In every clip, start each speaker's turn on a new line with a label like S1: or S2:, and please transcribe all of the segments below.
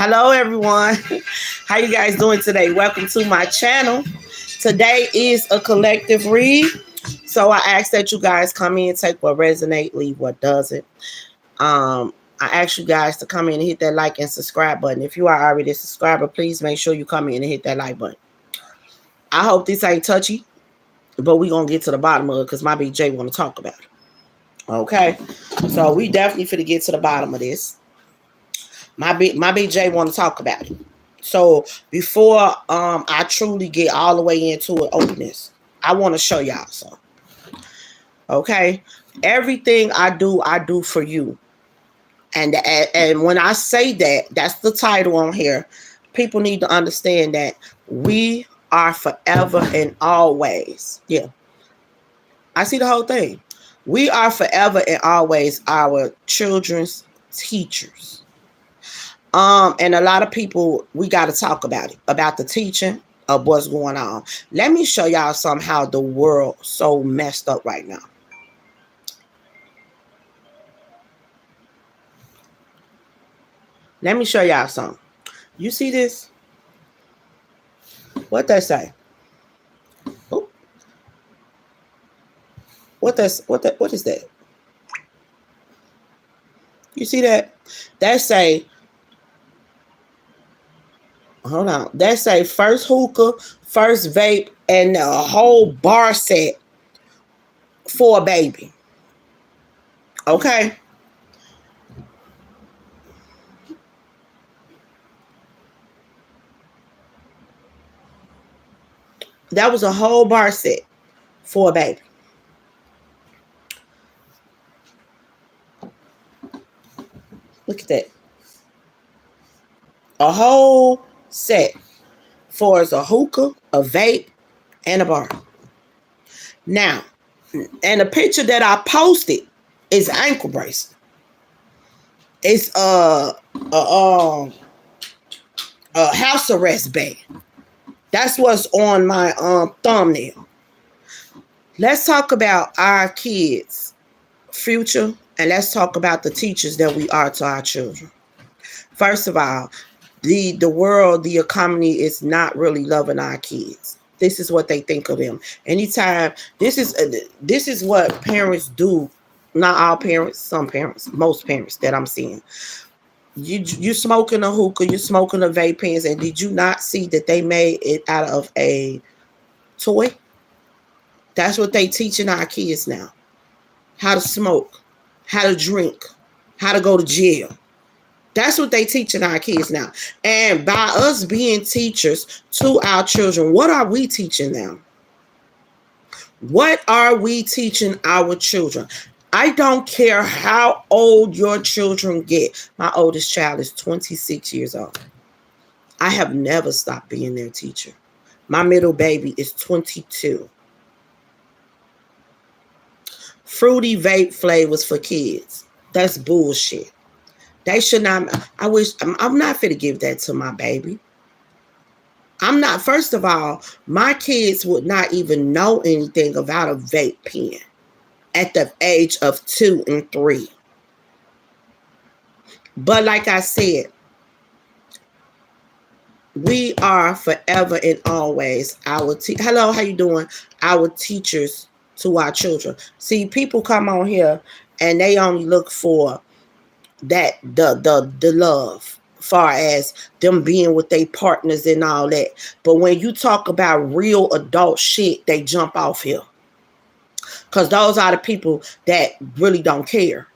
S1: Hello, everyone. How you guys doing today? Welcome to my channel. Today is a collective read. So I ask that you guys come in, take what resonate, leave what doesn't. I ask you guys to come in and hit that like and subscribe button. If you are already a subscriber, please make sure you come in and hit that like button. I hope this ain't touchy, but we gonna get to the bottom of it because my BJ want to talk about it. Okay, so we definitely finna get to the bottom of this. My BJ want to talk about it. So before I truly get all the way into it, openness, I want to show y'all something. Okay, everything I do for you, and when I say that, that's the title on here. People need to understand that we are forever and always. Yeah, I see the whole thing. We are forever and always our children's teachers. And a lot of people, we got to talk about it, about the teaching of what's going on. Let me show y'all somehow the world so messed up right now. Let me show y'all something. You see this? What they say? Oh. What is that? You see that? They say, hold on. They say first hookah, first vape, and a whole bar set for a baby. Okay. That was a whole bar set for a baby. Look at that. A whole set for a hookah, a vape, and a bar. Now, and the picture that I posted is ankle bracelet. It's a house arrest band. That's what's on my thumbnail. Let's talk about our kids' future, and let's talk about the teachers that we are to our children. First of all, the world, the economy is not really loving our kids. This is what they think of them. Anytime, this is what parents do. Not all parents, some parents, most parents that I'm seeing. You smoking a hookah, you smoking a vape pens, and did you not see that they made it out of a toy? That's what they teaching our kids now. How to smoke, how to drink, how to go to jail. That's what they teaching our kids now. And by us being teachers to our children, what are we teaching them? What are we teaching our children? I don't care how old your children get. My oldest child is 26 years old. I have never stopped being their teacher. My middle baby is 22. Fruity vape flavors for kids. That's bullshit. They should not. I'm not fit to give that to my baby. I'm not. First of all, my kids would not even know anything about a vape pen at the age of 2 and 3. But like I said, we are forever and always hello, how you doing? Our teachers to our children. See, people come on here and they only look for that the love, far as them being with their partners and all that. But when you talk about real adult shit, they jump off here. Because those are the people that really don't care.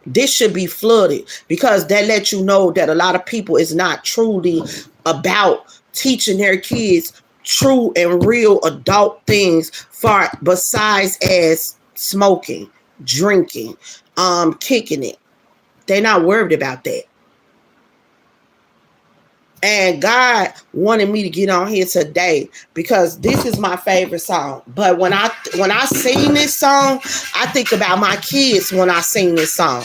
S1: This should be flooded because that lets you know that a lot of people is not truly about teaching their kids true and real adult things far besides as smoking, drinking, kicking it. They're not worried about that. And God wanted me to get on here today because this is my favorite song. But when I sing this song, I think about my kids when I sing this song.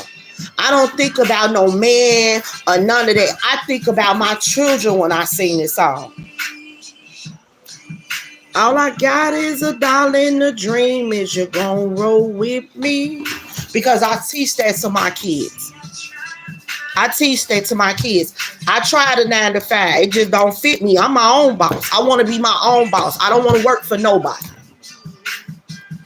S1: I don't think about no man or none of that. I think about my children when I sing this song. All I got is a dollar and a dream is you're gonna roll with me. Because I teach that to my kids. I teach that to my kids. I tried a 9 to 5. It just don't fit me. I'm my own boss. I want to be my own boss. I don't want to work for nobody.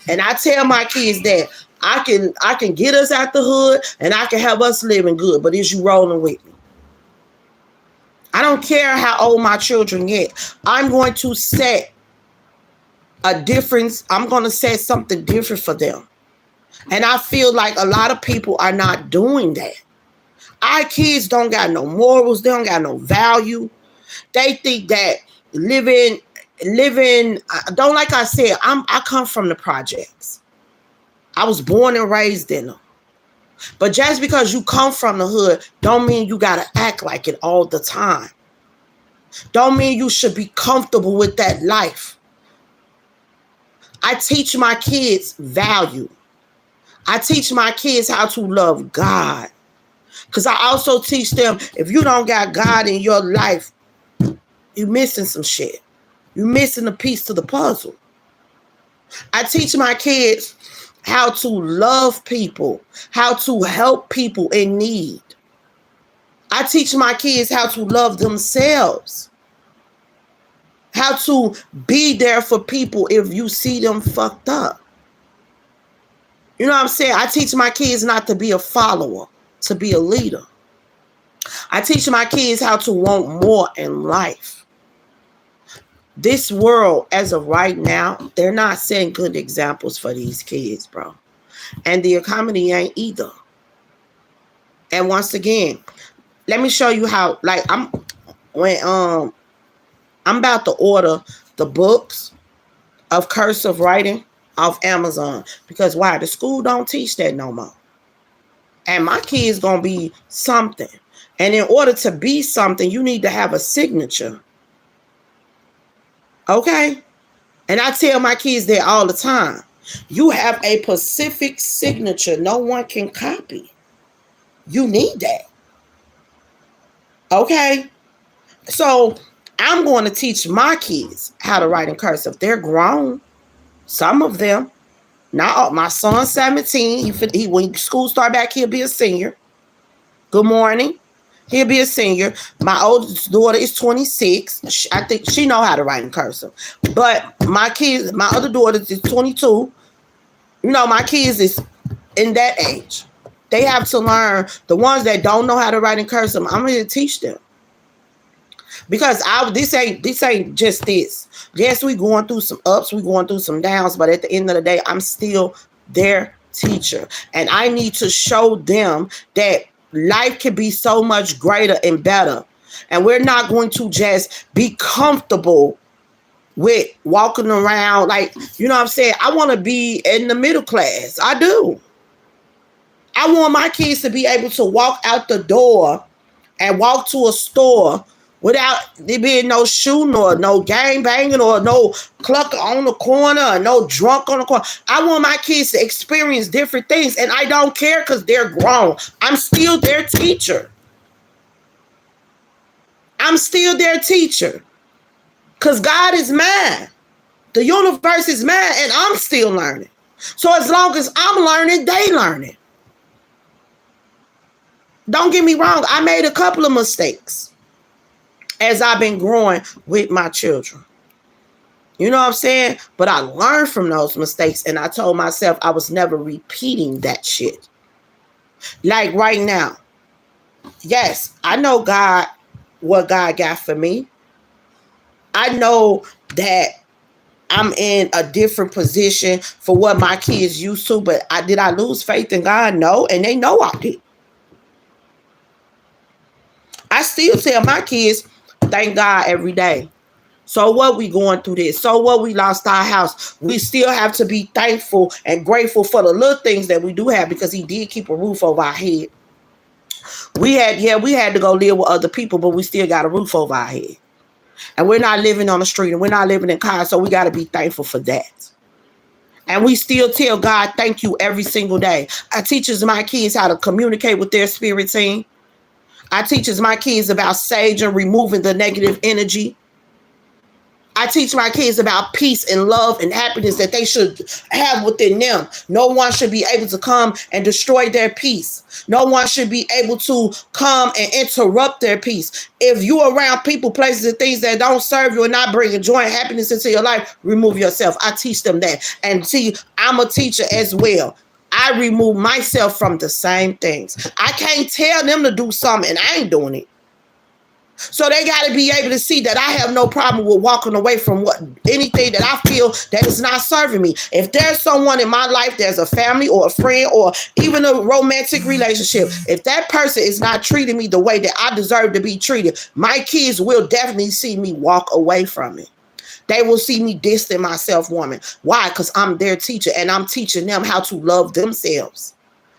S1: And I tell my kids that I can get us out the hood and I can have us living good, but is you rolling with me? I don't care how old my children get. I'm going to set a difference. I'm going to set something different for them. And I feel like a lot of people are not doing that. Our kids don't got no morals. They don't got no value. They think that living, don't, like I said, I come from the projects. I was born and raised in them. But just because you come from the hood, don't mean you got to act like it all the time. Don't mean you should be comfortable with that life. I teach my kids value. I teach my kids how to love God. Because I also teach them, if you don't got God in your life, you're missing some shit. You're missing a piece to the puzzle. I teach my kids how to love people, how to help people in need. I teach my kids how to love themselves, how to be there for people if you see them fucked up. You know what I'm saying? I teach my kids not to be a follower, to be a leader. I teach my kids how to want more in life. This world, as of right now, they're not setting good examples for these kids, bro. And the economy ain't either. And once again, let me show you how, like, I'm about to order the books of cursive writing off Amazon. Because why? The school don't teach that no more. And my kid's gonna be something. And in order to be something, you need to have a signature. Okay? And I tell my kids that all the time. You have a specific signature no one can copy. You need that. Okay? So I'm going to teach my kids how to write in cursive. They're grown. Some of them. Now, my son's 17. When school start back, he'll be a senior. Good morning. He'll be a senior. My oldest daughter is 26. I think she know how to write in cursive. But my other daughter is 22. You know, my kids is in that age. They have to learn. The ones that don't know how to write in cursive, I'm going to teach them. Because this ain't just this. Yes, we going through some ups, we going through some downs, but at the end of the day, I'm still their teacher. And I need to show them that life can be so much greater and better. And we're not going to just be comfortable with walking around like, you know what I'm saying? I want to be in the middle class. I do. I want my kids to be able to walk out the door and walk to a store without there being no shooting or no gang banging or no clucker on the corner or no drunk on the corner. I want my kids to experience different things, and I don't care because they're grown. I'm still their teacher. I'm still their teacher because God is mine. The universe is mine, and I'm still learning. So as long as I'm learning, they learning. Don't get me wrong. I made a couple of mistakes as I've been growing with my children. You know what I'm saying? But I learned from those mistakes, and I told myself I was never repeating that shit. Like right now. Yes, I know God, what God got for me. I know that I'm in a different position for what my kids used to, but did I lose faith in God? No, and they know I did. I still tell my kids, thank God every day. So what, we going through this? So what, we lost our house? We still have to be thankful and grateful for the little things that we do have, because he did keep a roof over our head. We had to go live with other people, but we still got a roof over our head. And we're not living on the street, and we're not living in cars, so we got to be thankful for that. And we still tell God thank you every single day. I teaches my kids how to communicate with their spirit team. I teaches my kids about sage and removing the negative energy. I teach my kids about peace and love and happiness that they should have within them. No one should be able to come and destroy their peace. No one should be able to come and interrupt their peace. If you're around people, places, and things that don't serve you and not bring joy and happiness into your life, remove yourself. I teach them that. And see, I'm a teacher as well. I remove myself from the same things. I can't tell them to do something and I ain't doing it. So they got to be able to see that I have no problem with walking away from anything that I feel that is not serving me. If there's someone in my life, there's a family or a friend or even a romantic relationship, if that person is not treating me the way that I deserve to be treated, my kids will definitely see me walk away from it. They will see me distant myself, woman. Why? Because I'm their teacher and I'm teaching them how to love themselves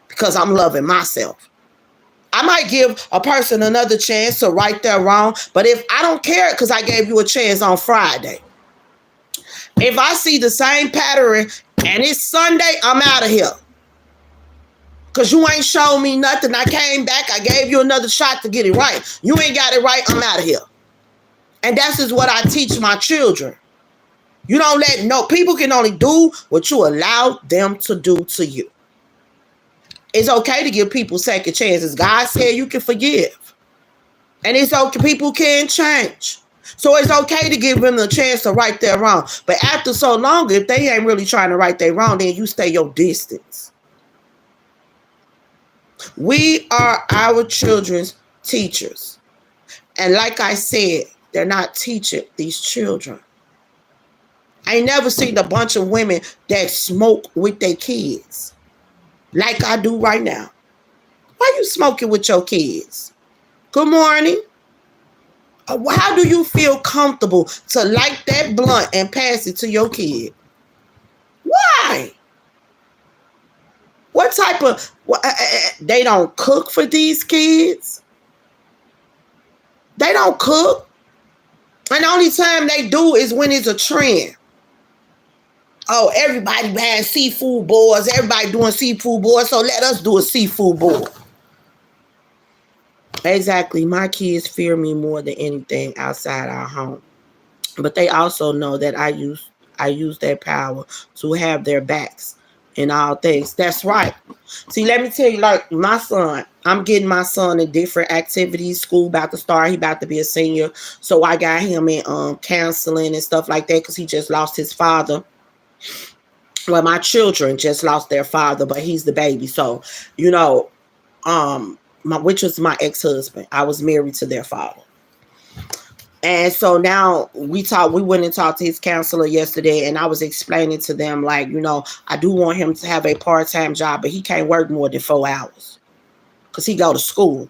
S1: because I'm loving myself. I might give a person another chance to right their wrong, but if I don't care because I gave you a chance on Friday, if I see the same pattern and it's Sunday, I'm out of here. Because you ain't showed me nothing. I came back. I gave you another shot to get it right. You ain't got it right. I'm out of here. And that's just what I teach my children. You don't people can only do what you allow them to do to you. It's okay to give people second chances. God said you can forgive. And it's okay. People can change. So it's okay to give them the chance to right their wrong. But after so long, if they ain't really trying to right their wrong, then you stay your distance. We are our children's teachers. And like I said, they're not teaching these children. I ain't never seen a bunch of women that smoke with their kids. Like I do right now. Why you smoking with your kids? Good morning. How do you feel comfortable to light that blunt and pass it to your kid? Why? What type of... they don't cook for these kids? They don't cook? And the only time they do is when it's a trend. Oh, everybody has seafood boards. Everybody doing seafood boards, so let us do a seafood board. Exactly. My kids fear me more than anything outside our home. But they also know that I use their power to have their backs in all things. That's right. See, let me tell you, like my son, I'm getting my son in different activities. School about to start. He about to be a senior. So I got him in counseling and stuff like that because he just lost his father. Well, my children just lost their father, but he's the baby. So, which was my ex-husband. I was married to their father. And so now we went and talked to his counselor yesterday, and I was explaining to them, like, I do want him to have a part-time job, but he can't work more than 4 hours because he go to school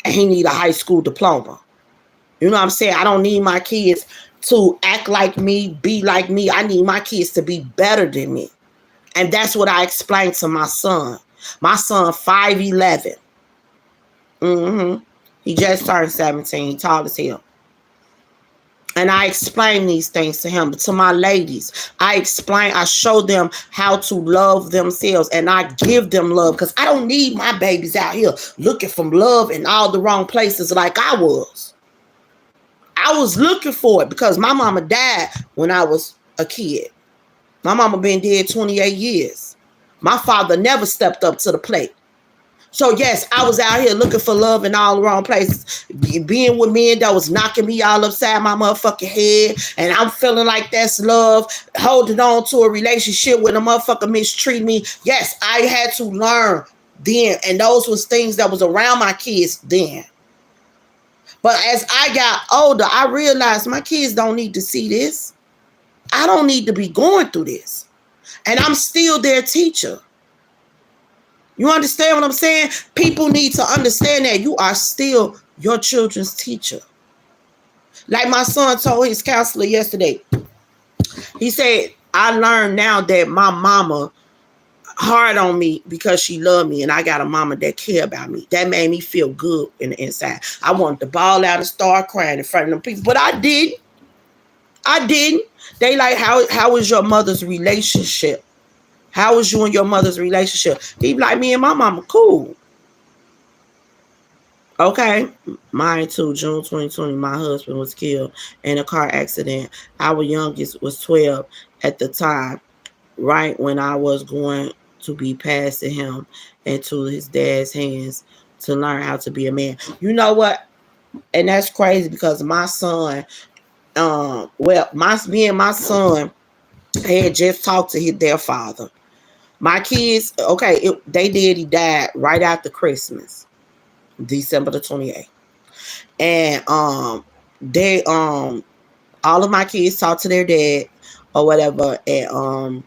S1: and he need a high school diploma. You know what I'm saying? I don't need my kids to act like me, be like me. I need my kids to be better than me. And that's what I explained to my son. My son, 5'11". He just turned 17, tall as hell. And I explain these things to him. But to my ladies, I show them how to love themselves. And I give them love because I don't need my babies out here looking for love in all the wrong places like I was. I was looking for it because my mama died when I was a kid. My mama been dead 28 years. My father never stepped up to the plate. So yes, I was out here looking for love in all the wrong places, being with men that was knocking me all upside my motherfucking head, and I'm feeling like that's love, holding on to a relationship when a motherfucker mistreat me. Yes, I had to learn then, and those was things that was around my kids then. But as I got older, I realized my kids don't need to see this. I don't need to be going through this. And I'm still their teacher. You understand what I'm saying? People need to understand that you are still your children's teacher. Like my son told his counselor yesterday. He said, I learned now that my mama hard on me because she loved me and I got a mama that care about me. That made me feel good in the inside. I wanted to bawl out and start crying in front of them people, but I didn't. They like, how was your mother's relationship? How was you and your mother's relationship? He like, me and my mama cool. Okay, mine too. June 2020, my husband was killed in a car accident. Our youngest was 12 at the time, right when I was going to be passing him into his dad's hands to learn how to be a man. You know what? And that's crazy because my son, me and my son had just talked to their father. My kids, okay, he died right after Christmas, December the 28th. And they all of my kids talked to their dad or whatever, and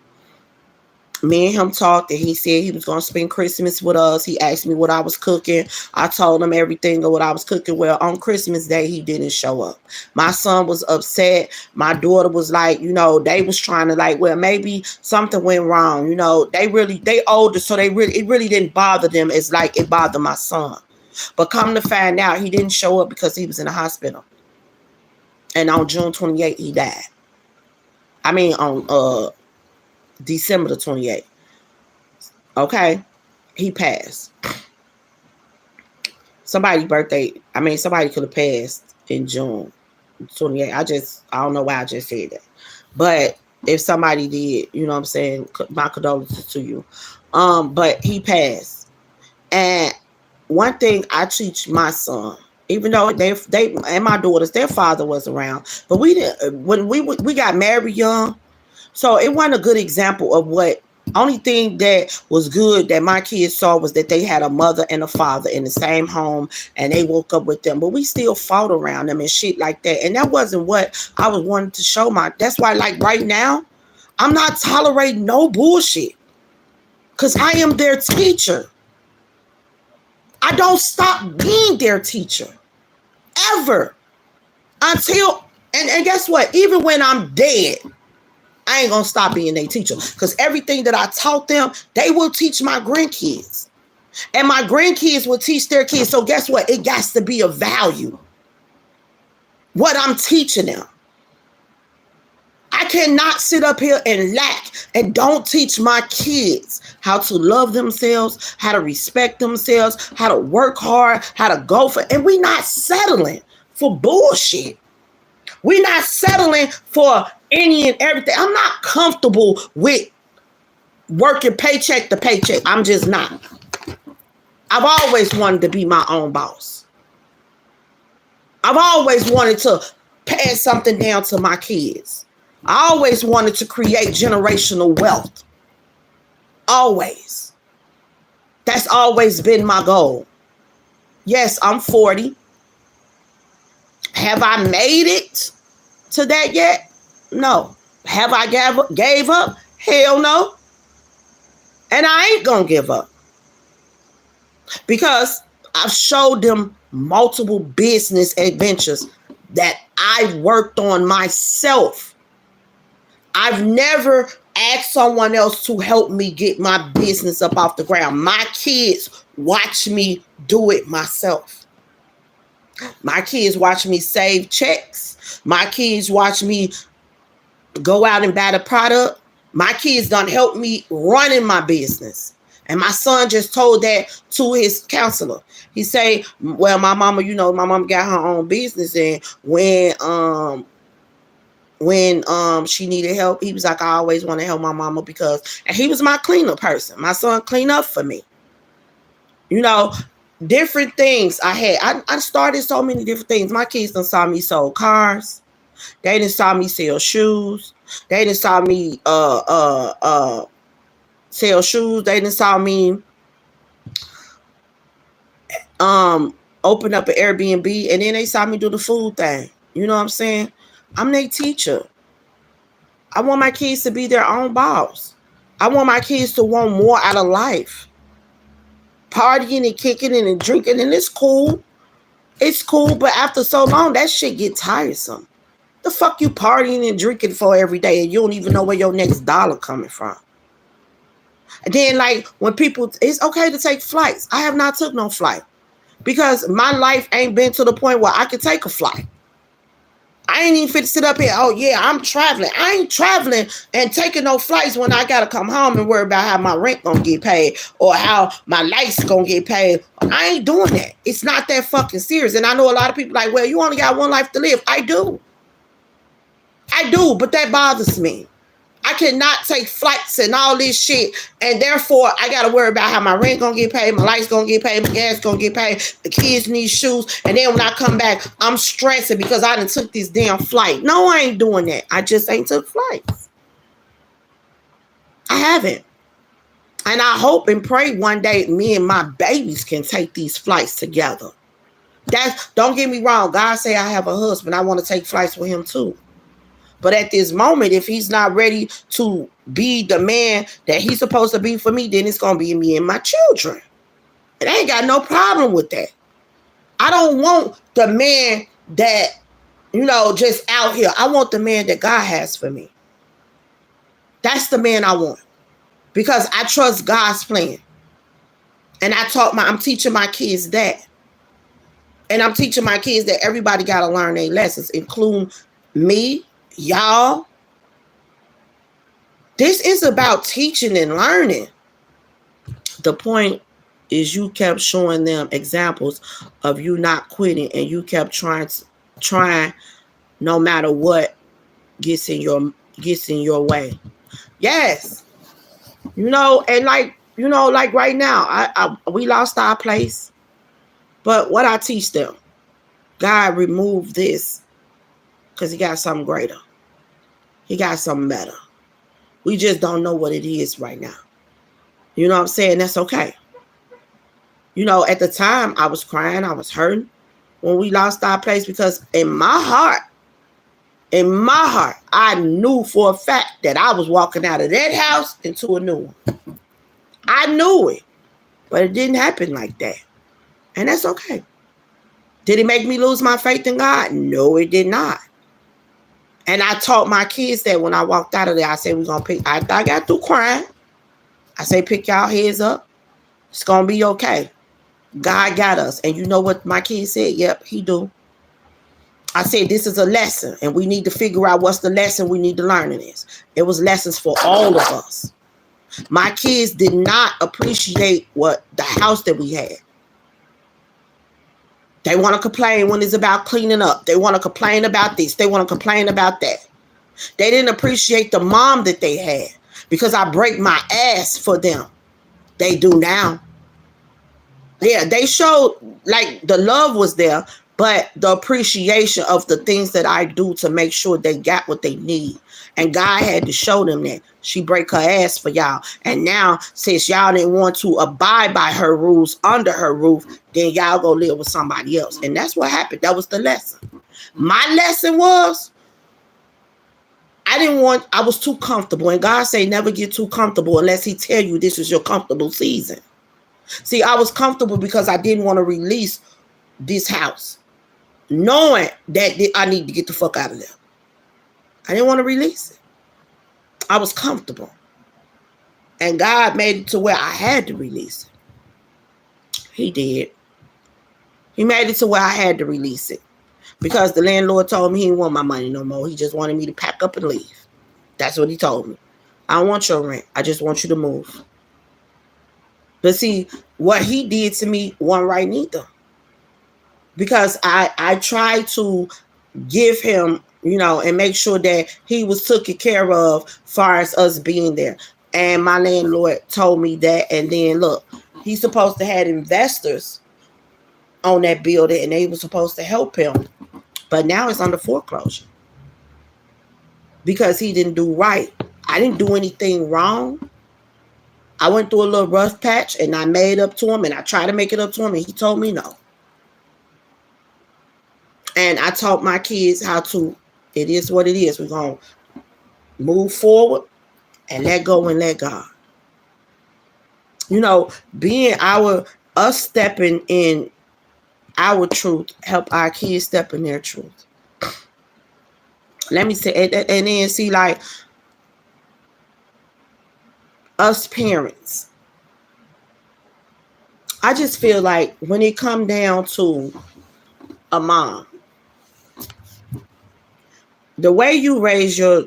S1: me and him talked, and he said he was going to spend Christmas with us. He asked me what I was cooking. I told him everything of what I was cooking. Well, on Christmas Day, he didn't show up. My son was upset. My daughter was like, they was trying to like, well, maybe something went wrong. They older, so it really didn't bother them as like it bothered my son. But come to find out, he didn't show up because he was in the hospital. And on June 28th, he died. I mean, on December the 28th. Okay? He passed. Somebody could have passed in June 28th. I don't know why I just said that. But if somebody did, you know what I'm saying? My condolences to you. But he passed. And one thing I teach my son, even though they and my daughters, their father was around, but we didn't, when we got married young, so it wasn't a good example of what. Only thing that was good that my kids saw was that they had a mother and a father in the same home, and they woke up with them, but we still fought around them and shit like that, and that wasn't what I was wanting to show that's why, like, right now I'm not tolerating no bullshit, because I am their teacher. I don't stop being their teacher ever until, and guess what? Even when I'm dead, I ain't gonna stop being their teacher, because everything that I taught them, they will teach my grandkids, and my grandkids will teach their kids. So guess what? It got to be of value, what I'm teaching them. I cannot sit up here and lack and don't teach my kids how to love themselves, how to respect themselves, how to work hard, how to go for, and we not settling for bullshit. We're not settling for any and everything. I'm not comfortable with working paycheck to paycheck. I'm just not. I've always wanted to be my own boss. I've always wanted to pass something down to my kids. I always wanted to create generational wealth. Always. That's always been my goal. Yes, I'm 40. Have I made it to that yet? No. Have I gave up? Hell no. And I ain't gonna give up, because I've showed them multiple business adventures that I worked on myself. I've never asked someone else to help me get my business up off the ground. My kids watch me do it myself. My kids watch me save checks. My kids watch me go out and buy the product. My kids done help me running my business. And my son just told that to his counselor. He say, well, my mama got her own business, and when she needed help, he was like, I always want to help my mama, and he was my cleaner person. My son cleaned up for me. Different things I had. I started so many different things. My kids done saw me sold cars. They done saw me sell shoes. They done saw me sell shoes. They done saw me open up an Airbnb, and then they saw me do the food thing. You know what I'm saying? I'm their teacher. I want my kids to be their own boss. I want my kids to want more out of life. Partying and kicking and drinking, and it's cool. It's cool, but after so long, that shit get tiresome. The fuck you partying and drinking for every day, and you don't even know where your next dollar coming from. And then, like, when people, it's okay to take flights. I have not took no flight, because my life ain't been to the point where I can take a flight. I ain't even fit to sit up here. Oh yeah, I'm traveling. I ain't traveling and taking no flights when I gotta come home and worry about how my rent gonna get paid or how my lights gonna get paid. I ain't doing that. It's not that fucking serious. And I know a lot of people like, well, you only got one life to live. I do, but that bothers me. I cannot take flights and all this shit, and therefore I gotta worry about how my rent gonna get paid, my lights gonna get paid, my gas gonna get paid, the kids need shoes, and then when I come back, I'm stressing because I done took this damn flight. No, I ain't doing that. I just ain't took flights. I haven't. And I hope and pray one day me and my babies can take these flights together. Don't get me wrong. God say I have a husband. I want to take flights with him too. But at this moment, if he's not ready to be the man that he's supposed to be for me, then it's going to be me and my children. And I ain't got no problem with that. I don't want the man that, just out here. I want the man that God has for me. That's the man I want. Because I trust God's plan. And I'm teaching my kids that. And I'm teaching my kids that everybody got to learn their lessons, including me, y'all. This is about teaching and learning. The point is you kept showing them examples of you not quitting, and you kept trying no matter what gets in your way. Yes. And like right now, we lost our place. But what I teach them, God removed this because he got something greater. He got something better. We just don't know what it is right now. You know what I'm saying? That's okay. At the time, I was crying. I was hurting when we lost our place because in my heart, I knew for a fact that I was walking out of that house into a new one. I knew it, but it didn't happen like that. And that's okay. Did it make me lose my faith in God? No, it did not. And I taught my kids that when I walked out of there, I said, we're going to pick. I got through crying. I say, pick y'all heads up. It's going to be okay. God got us. And you know what my kids said? Yep, he do. I said, this is a lesson. And we need to figure out what's the lesson we need to learn in this. It was lessons for all of us. My kids did not appreciate the house that we had. They want to complain when it's about cleaning up. They want to complain about this. They want to complain about that. They didn't appreciate the mom that they had because I break my ass for them. They do now. Yeah, they showed like the love was there, but the appreciation of the things that I do to make sure they got what they need. And God had to show them that. She break her ass for y'all. And now, since y'all didn't want to abide by her rules under her roof, then y'all go live with somebody else. And that's what happened. That was the lesson. My lesson was, I was too comfortable. And God say never get too comfortable unless he tell you this is your comfortable season. See, I was comfortable because I didn't want to release this house, knowing that I need to get the fuck out of there. I didn't want to release it. I was comfortable. And God made it to where I had to release it. He did. He made it to where I had to release it. Because the landlord told me he didn't want my money no more. He just wanted me to pack up and leave. That's what he told me. I don't want your rent. I just want you to move. But see, what he did to me wasn't right neither. Because I tried to give him, and make sure that he was taken care of as far as us being there. And my landlord told me that. And then look, he's supposed to have investors on that building and they were supposed to help him. But now it's under foreclosure. Because he didn't do right. I didn't do anything wrong. I went through a little rough patch and I made up to him and I tried to make it up to him and he told me no. And I taught my kids how to, it is what it is. We're going to move forward and let go and let God. Being us stepping in our truth, help our kids step in their truth. Let me say, and then see, like, us parents. I just feel like when it come down to a mom, The way you raise your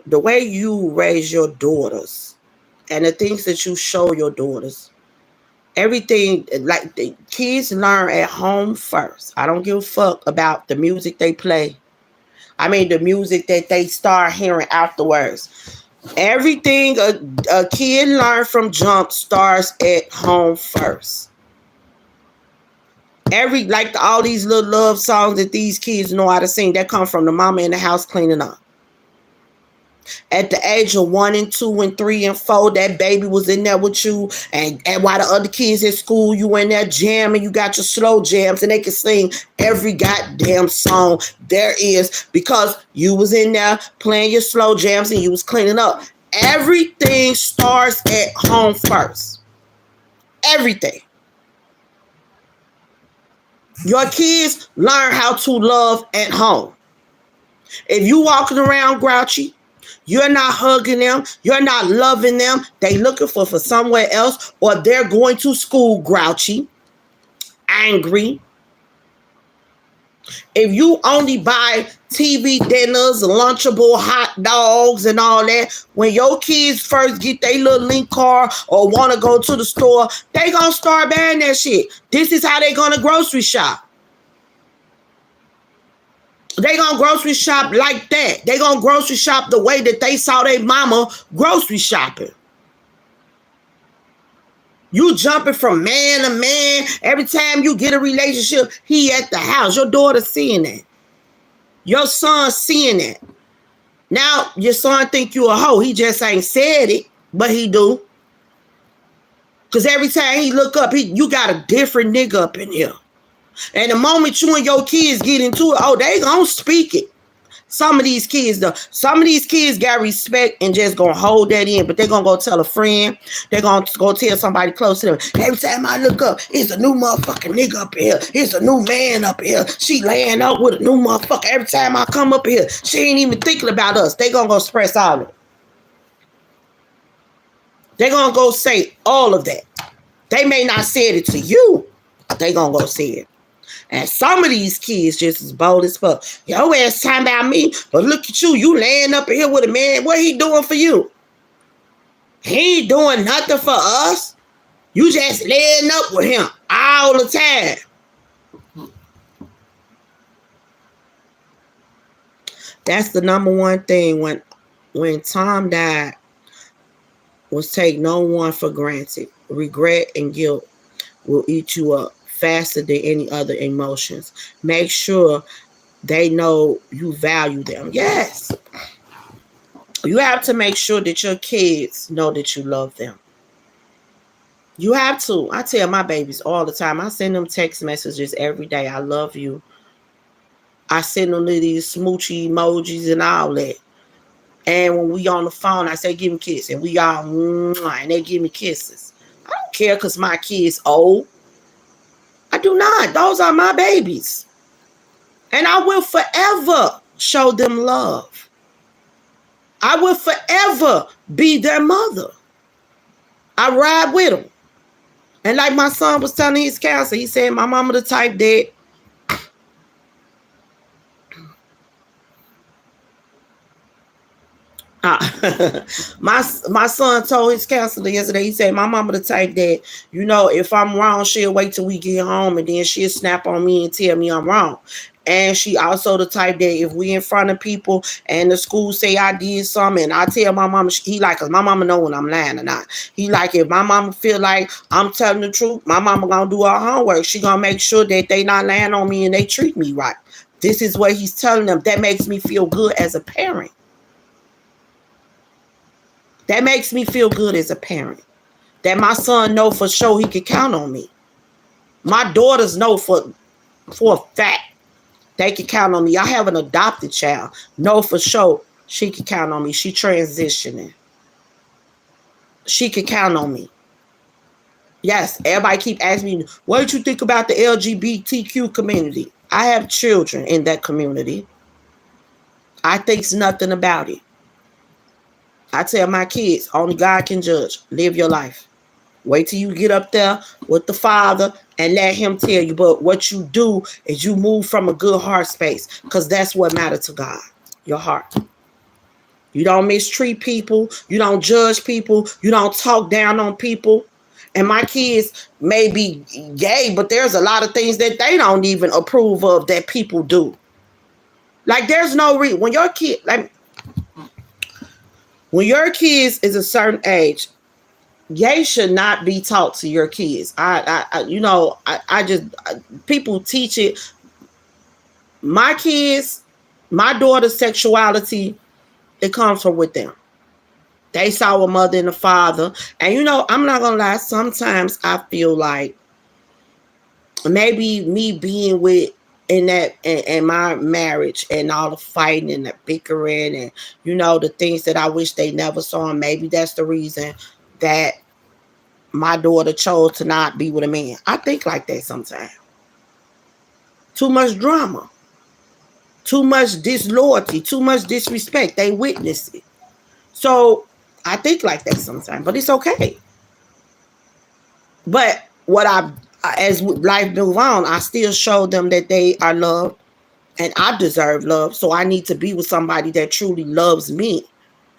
S1: daughters and the things that you show your daughters, everything, like the kids learn at home first. I don't give a fuck about the music they play. I mean the music that they start hearing afterwards. Everything a kid learn from jump starts at home first. All these little love songs that these kids know how to sing, that come from the mama in the house cleaning up. At the age of 1 and 2 and 3 and 4, that baby was in there with you, and while the other kids at school, you in there jamming, you got your slow jams, and they can sing every goddamn song there is because you was in there playing your slow jams and you was cleaning up. Everything starts at home first. Everything. Your kids learn how to love at home. If you walking around grouchy, you're not hugging them, you're not loving them, they looking for somewhere else, or they're going to school grouchy, angry. If you only buy TV dinners, Lunchable hot dogs and all that, when your kids first get their little link car or want to go to the store, they gonna start buying that shit. This is how they gonna grocery shop. They gonna grocery shop like that. They gonna grocery shop the way that they saw their mama grocery shopping. You jumping from man to man. Every time you get a relationship, he at the house. Your daughter seeing that. Your son seeing that. Now, your son think you a hoe. He just ain't said it, but he do. Because every time he look up, you got a different nigga up in here. And the moment you and your kids get into it, oh, they gonna speak it. Some of these kids, though, got respect and just gonna hold that in, but they're gonna go tell a friend. They're gonna go tell somebody close to them. Every time I look up, it's a new motherfucking nigga up here. It's a new man up here. She laying up with a new motherfucker. Every time I come up here, she ain't even thinking about us. They gonna go express all of it. They're gonna go say all of that. They may not say it to you, but they gonna go say it. And some of these kids just as bold as fuck. Yo ass talking about me, but look at you. You laying up here with a man. What he doing for you? He ain't doing nothing for us. You just laying up with him all the time. That's the number one thing when Tom died, was take no one for granted. Regret and guilt will eat you up faster than any other emotions. Make sure they know you value them. Yes. You have to make sure that your kids know that you love them. You have to. I tell my babies all the time. I send them text messages every day. I love you. I send them these smoochy emojis and all that. And when we on the phone, I say, give me a kiss. And we all, and they give me kisses. I don't care because my kid's old. I do not. Those are my babies. And I will forever show them love. I will forever be their mother. I ride with them. And like my son was telling his counselor, he said, my mama the type that my son told his counselor yesterday, he said, my mama the type that, you know, if I'm wrong, she'll wait till we get home and then she'll snap on me and tell me I'm wrong. And she also the type that if we in front of people and the school say I did something and I tell my mama, he like, cause my mama know when I'm lying or not. He like, if my mama feel like I'm telling the truth, my mama gonna do her homework. She gonna make sure that they not lying on me and they treat me right. This is what he's telling them. That makes me feel good as a parent. That makes me feel good as a parent. That my son know for sure he can count on me. My daughters know for a fact they can count on me. I have an adopted child. Know for sure she can count on me. She transitioning. She can count on me. Yes, everybody keep asking me, what did you think about the LGBTQ community? I have children in that community. I think nothing about it. I tell my kids, only God can judge. Live your life. Wait till you get up there with the Father and let him tell you. But what you do is you move from a good heart space because that's what matters to God, your heart. You don't mistreat people. You don't judge people. You don't talk down on people. And my kids may be gay, but there's a lot of things that they don't even approve of that people do. Like there's no reason when your kid, like when your kids is a certain age, gay should not be taught to your kids. People teach it. My kids, my daughter's sexuality, it comes from with them. They saw a mother and a father. And you know, I'm not gonna lie, sometimes I feel like maybe me being with in my marriage and all the fighting and the bickering and you know the things that I wish they never saw, and maybe that's the reason that my daughter chose to not be with a man. I think like that sometimes. Too much drama, too much disloyalty, too much disrespect. They witness it. So I think like that sometimes, but it's okay. But as life moves on, I still show them that they are loved and I deserve love. So I need to be with somebody that truly loves me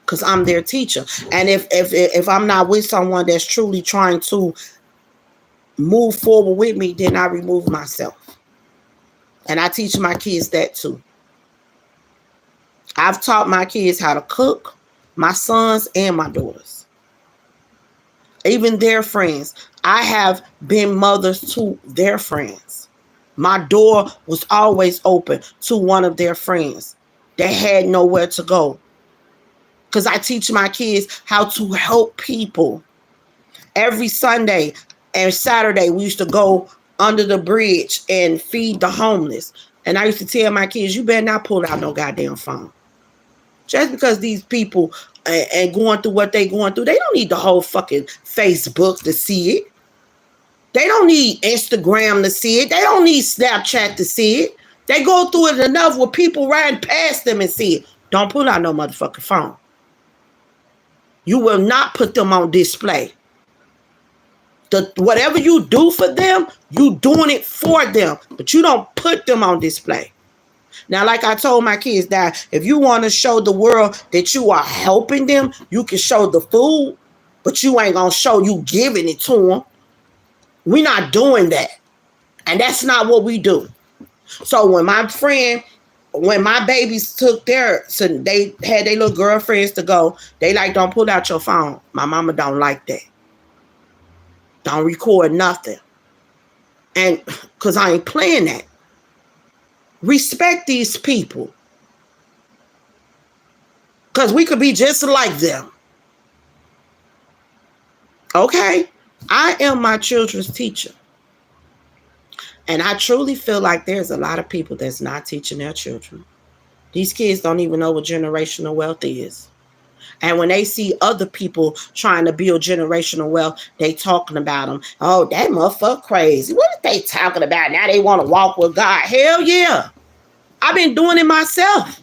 S1: because I'm their teacher. And if I'm not with someone that's truly trying to move forward with me, then I remove myself. And I teach my kids that too. I've taught my kids how to cook, my sons and my daughters. Even their friends. I have been mothers to their friends. My door was always open to one of their friends that had nowhere to go. Because I teach my kids how to help people. Every Sunday and Saturday, we used to go under the bridge and feed the homeless. And I used to tell my kids, you better not pull out no goddamn phone. Just because these people and going through what they going through, they don't need the whole fucking Facebook to see it. They don't need Instagram to see it. They don't need Snapchat to see it. They go through it enough with people riding past them and see it. Don't pull out no motherfucking phone. You will not put them on display. Whatever you do for them, you doing it for them. But you don't put them on display. Now, like I told my kids that if you want to show the world that you are helping them, you can show the food, but you ain't going to show you giving it to them. We're not doing that. And that's not what we do. So when my babies took so they had their little girlfriends to go, they like, don't pull out your phone. My mama don't like that. Don't record nothing. And because I ain't playing that. Respect these people. Because we could be just like them. Okay? I am my children's teacher. And I truly feel like there's a lot of people that's not teaching their children. These kids don't even know what generational wealth is. And when they see other people trying to build generational wealth, they talking about them. Oh, that motherfucker crazy. What are they talking about? Now they want to walk with God. Hell yeah. I've been doing it myself.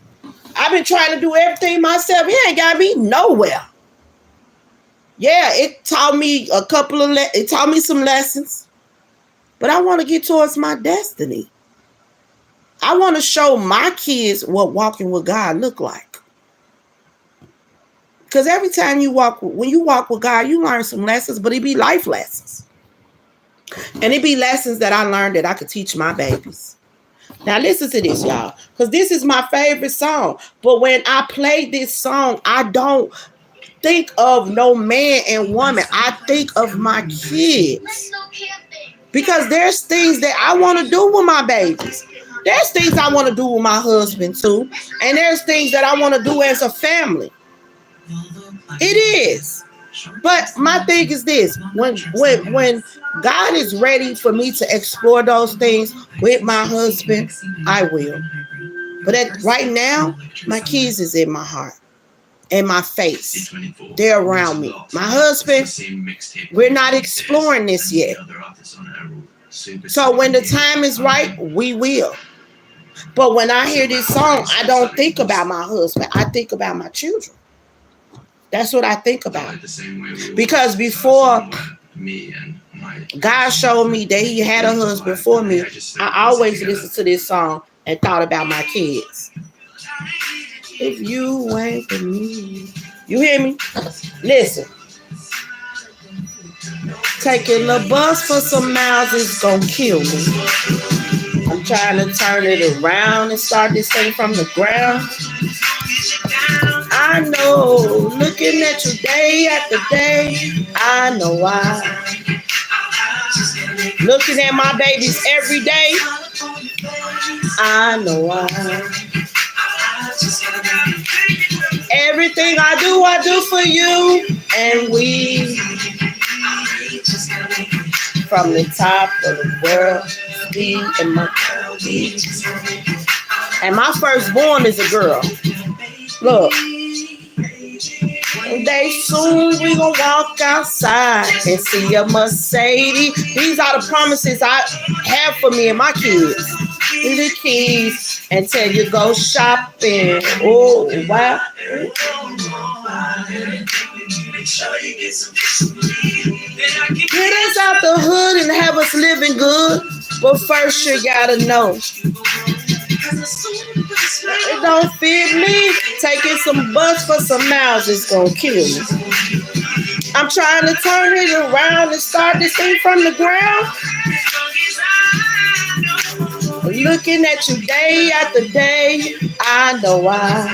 S1: I've been trying to do everything myself. It ain't got me nowhere. Yeah, it taught me it taught me some lessons. But I want to get towards my destiny. I want to show my kids what walking with God look like. Because every time when you walk with God, you learn some lessons, but it be life lessons. And it be lessons that I learned that I could teach my babies. Now listen to this, y'all, because this is my favorite song. But when I play this song, I don't think of no man and woman. I think of my kids. Because there's things that I want to do with my babies. There's things I want to do with my husband too. And there's things that I want to do as a family. It is. But my thing is this. When God is ready for me to explore those things with my husband, I will. But right now, my kids is in my heart. In my face. They're around me. My husband, we're not exploring this yet. So when the time is right, we will. But when I hear this song, I don't think about my husband. I think about my children. That's what I think about. Because before God showed me that he had a husband for me, I always listened to this song and thought about my kids. if you ain't for me. You hear me? Listen. Taking the bus for some miles is gonna kill me. I'm trying to turn it around and start this thing from the ground. I know, looking at you day after day, I know why. Looking at my babies every day, I know why. Everything I do for you, and we. From the top of the world, and my firstborn is a girl. Look, they soon we gonna walk outside and see a Mercedes. These are the promises I have for me and my kids. These are the keys until you go shopping. Oh wow. Get us out the hood and have us living good. But first you gotta know. It don't fit me. Taking some bus for some miles is gonna kill me. I'm trying to turn it around and start this thing from the ground. Looking at you day after day, I know why.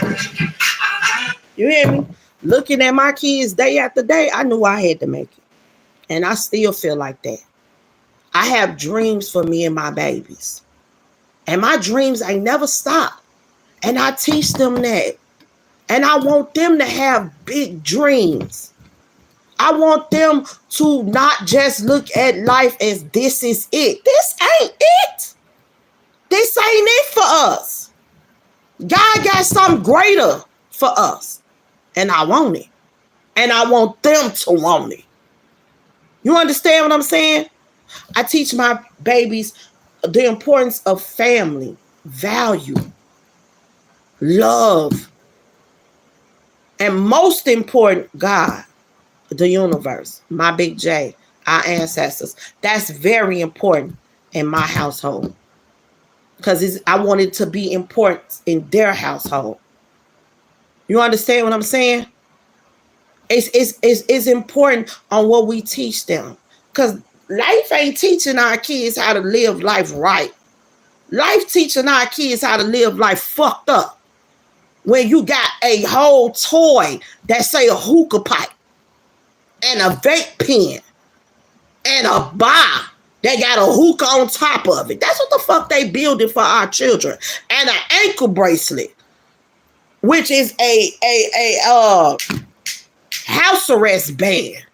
S1: You hear me? Looking at my kids day after day, I knew I had to make it. And I still feel like that. I have dreams for me and my babies. And my dreams ain't never stop. And I teach them that. And I want them to have big dreams. I want them to not just look at life as this is it. This ain't it. This ain't it for us. God got something greater for us. And I want it. And I want them to want it. You understand what I'm saying? I teach my babies the importance of family, value, love, and most important, God, the universe, my big J, our ancestors. That's very important in my household because I want it to be important in their household. You understand what I'm saying? It's important on what we teach them because life ain't teaching our kids how to live life right. Life teaching our kids how to live life fucked up. When you got a whole toy that say a hookah pipe and a vape pen and a bar that got a hookah on top of it. That's what the fuck they building for our children. And an ankle bracelet, which is a house arrest band.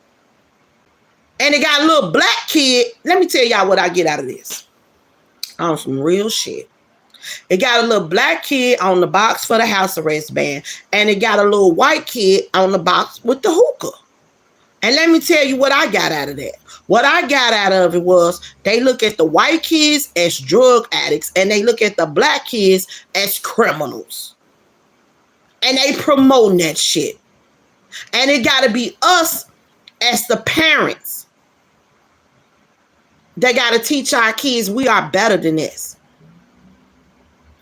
S1: And it got a little black kid. Let me tell y'all what I get out of this. On some real shit. It got a little black kid on the box for the house arrest band. And it got a little white kid on the box with the hookah. And let me tell you what I got out of that. What I got out of it was they look at the white kids as drug addicts and they look at the black kids as criminals. And they promoting that shit. And it got to be us as the parents. They got to teach our kids we are better than this.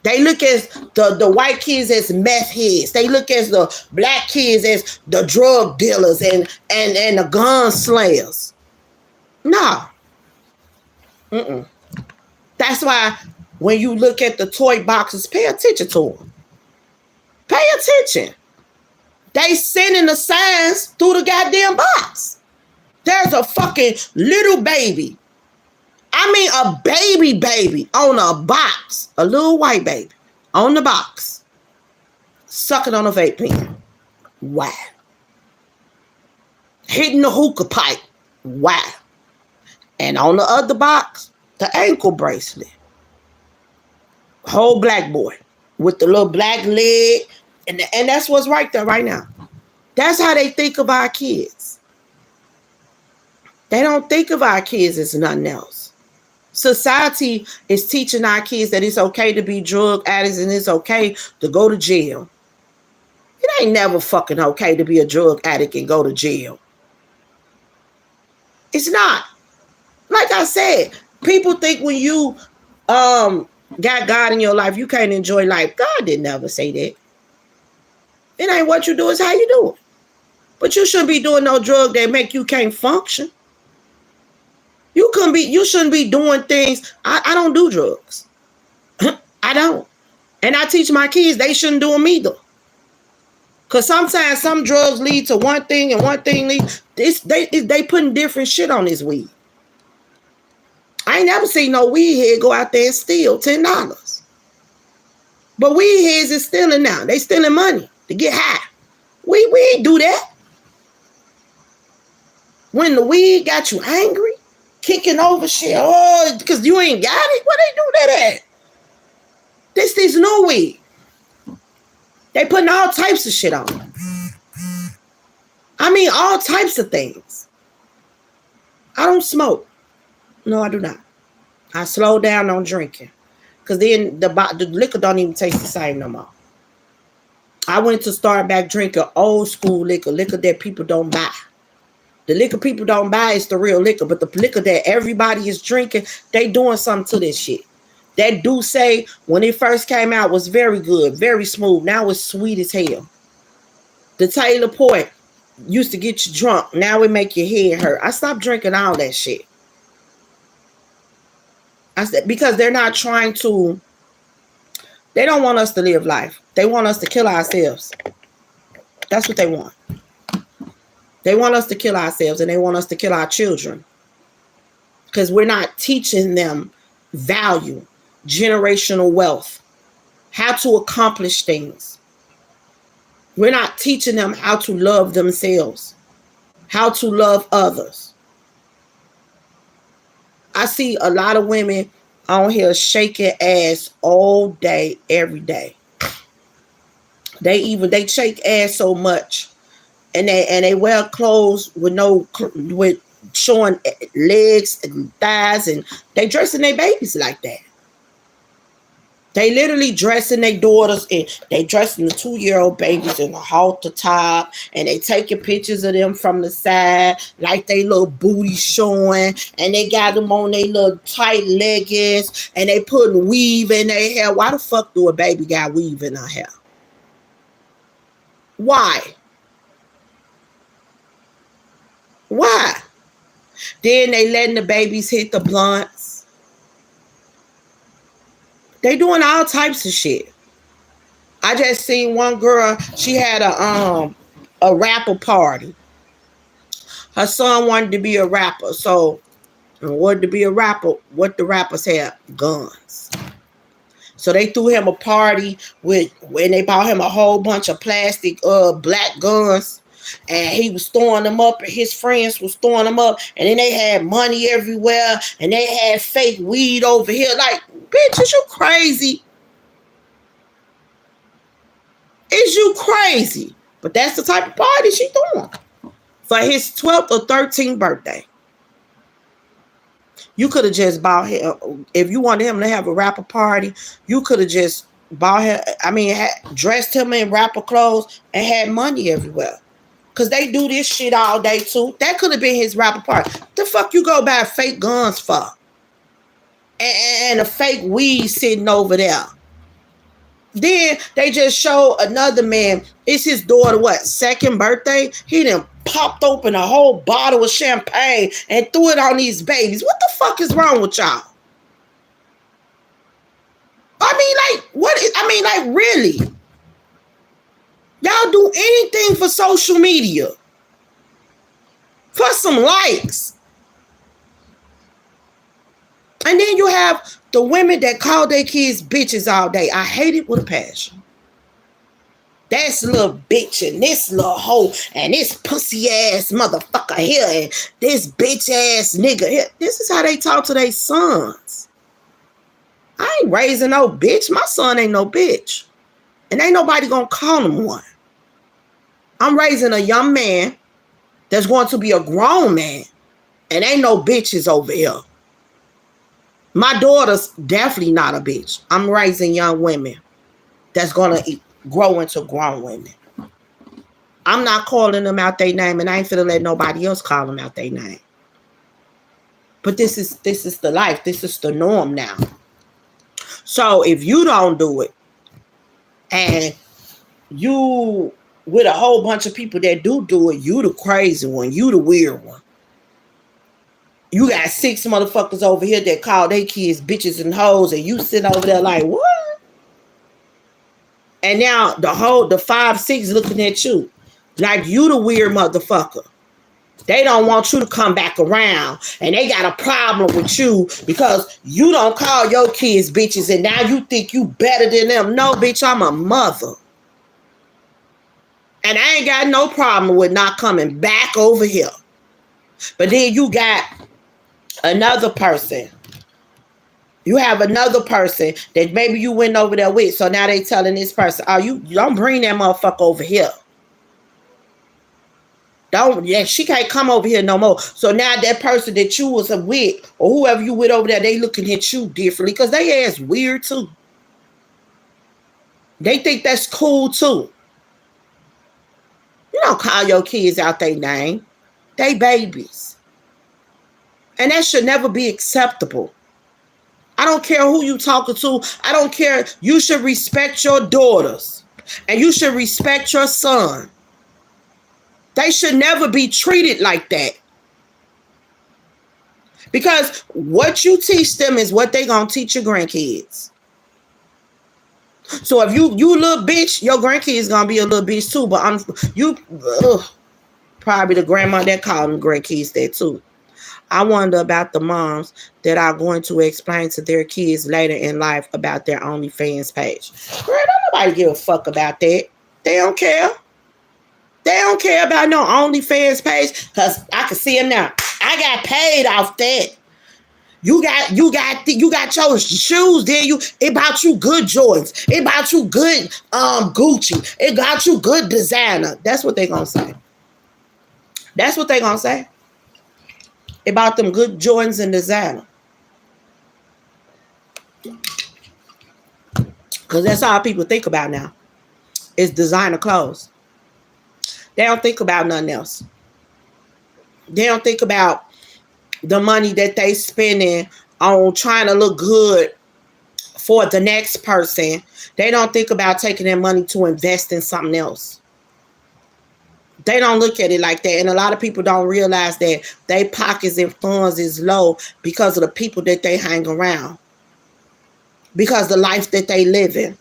S1: They look at the white kids as meth heads. They look at the black kids as the drug dealers and the gun slayers. No. That's why when you look at the toy boxes, pay attention to them. Pay attention. They sending the signs through the goddamn box. There's a fucking little baby. I mean a baby on a box. A little white baby on the box. Sucking on a vape pen. Wow. Hitting the hookah pipe. Wow. And on the other box, the ankle bracelet. Whole black boy with the little black leg. And that's what's right there right now. That's how they think of our kids. They don't think of our kids as nothing else. Society is teaching our kids that it's okay to be drug addicts and it's okay to go to jail. It ain't never fucking okay to be a drug addict and go to jail. It's not. Like I said, people think when you got God in your life, you can't enjoy life. God didn't never say that. It ain't what you do, it's how you do it. But you shouldn't be doing no drug that make you can't function. You shouldn't be doing things. I don't do drugs. I don't. And I teach my kids they shouldn't do them either. Because sometimes some drugs lead to one thing and one thing leads. They putting different shit on this weed. I ain't never seen no weed head go out there and steal $10. But weed heads is stealing now. They stealing money to get high. We ain't do that. When the weed got you angry, kicking over shit, oh, because you ain't got it, where they do that at? This new weed. They putting all types of shit on it. I mean, all types of things. I don't smoke. No, I do not. I slow down on drinking. Because then the liquor don't even taste the same no more. I went to start back drinking old school liquor that people don't buy. The liquor people don't buy is the real liquor, but the liquor that everybody is drinking, they doing something to this shit. That Douce, when it first came out, was very good, very smooth. Now it's sweet as hell. The Taylor Port used to get you drunk. Now it make your head hurt. I stopped drinking all that shit. I said, because they're not trying to, they don't want us to live life. They want us to kill ourselves. That's what they want. They want us to kill ourselves, and they want us to kill our children. Because we're not teaching them value, generational wealth, how to accomplish things. We're not teaching them how to love themselves, how to love others. I see a lot of women on here shaking ass all day, every day. They shake ass so much, and they wear clothes with showing legs and thighs, and they dressing their babies like that. They literally dressing their daughters, and they dressing the 2-year-old babies in a halter top, and they taking pictures of them from the side, like they little booty showing, and they got them on their little tight leggings, and they putting weave in their hair. Why the fuck do a baby got weave in her hair? Why? Why? Then they letting the babies hit the blunts. They doing all types of shit. I just seen one girl, she had a rapper party. Her son wanted to be a rapper. So in order to be a rapper, what the rappers have? Guns. So they threw him a party when they bought him a whole bunch of plastic black guns. And he was throwing them up, and his friends was throwing them up, and then they had money everywhere, and they had fake weed over here. Like, bitch, is you crazy? Is you crazy? But that's the type of party she throwing for his 12th or 13th birthday. You could have just bought him, if you wanted him to have a rapper party, you could have just bought him, dressed him in rapper clothes and had money everywhere. Because they do this shit all day too. That could have been his rapper party. The fuck you go buy fake guns for? And a fake weed sitting over there. Then they just show another man. It's his daughter, second birthday? He done popped open a whole bottle of champagne and threw it on these babies. What the fuck is wrong with y'all? Really? Y'all do anything for social media. For some likes. And then you have the women that call their kids bitches all day. I hate it with a passion. That's little bitch and this little hoe and this pussy ass motherfucker here and this bitch ass nigga here. This is how they talk to their sons. I ain't raising no bitch. My son ain't no bitch. And ain't nobody gonna call him one. I'm raising a young man that's going to be a grown man. And ain't no bitches over here. My daughter's definitely not a bitch. I'm raising young women that's going to grow into grown women. I'm not calling them out their name, and I ain't finna let nobody else call them out their name. But this is the life. This is the norm now. So if you don't do it, and you with a whole bunch of people that do it, you the crazy one. You the weird one. You got 6 motherfuckers over here that call their kids bitches and hoes, and you sit over there like, what? And now the 5, 6 looking at you like you the weird motherfucker. They don't want you to come back around, and they got a problem with you because you don't call your kids bitches, and now you think you better than them. No, bitch, I'm a mother. And I ain't got no problem with not coming back over here. But then you got another person. You have another person that maybe you went over there with, so now they telling this person, oh, you don't bring that motherfucker over here. She can't come over here no more. So now that person that you was with, or whoever you with over there, they looking at you differently because they ass weird too. They think that's cool too. You don't call your kids out their name. They babies. And that should never be acceptable. I don't care who you talking to. I don't care. You should respect your daughters. And you should respect your son. They should never be treated like that. Because what you teach them is what they gonna teach your grandkids. So if you little bitch, your grandkids gonna be a little bitch too. But probably the grandma that called them grandkids that too. I wonder about the moms that are going to explain to their kids later in life about their OnlyFans page. Girl, don't nobody give a fuck about that. They don't care. They don't care about no OnlyFans page because I can see them now. I got paid off that. You got your shoes there. It bought you good Jordans. It bought you good Gucci. It got you good designer. That's what they gonna say. That's what they gonna say. It bought them good Jordans and designer. Because that's all people think about now. Is designer clothes. They don't think about nothing else. They don't think about the money that they spending on trying to look good for the next person. They don't think about taking their money to invest in something else. They don't look at it like that. And a lot of people don't realize that their pockets and funds is low because of the people that they hang around. Because the life that they live in.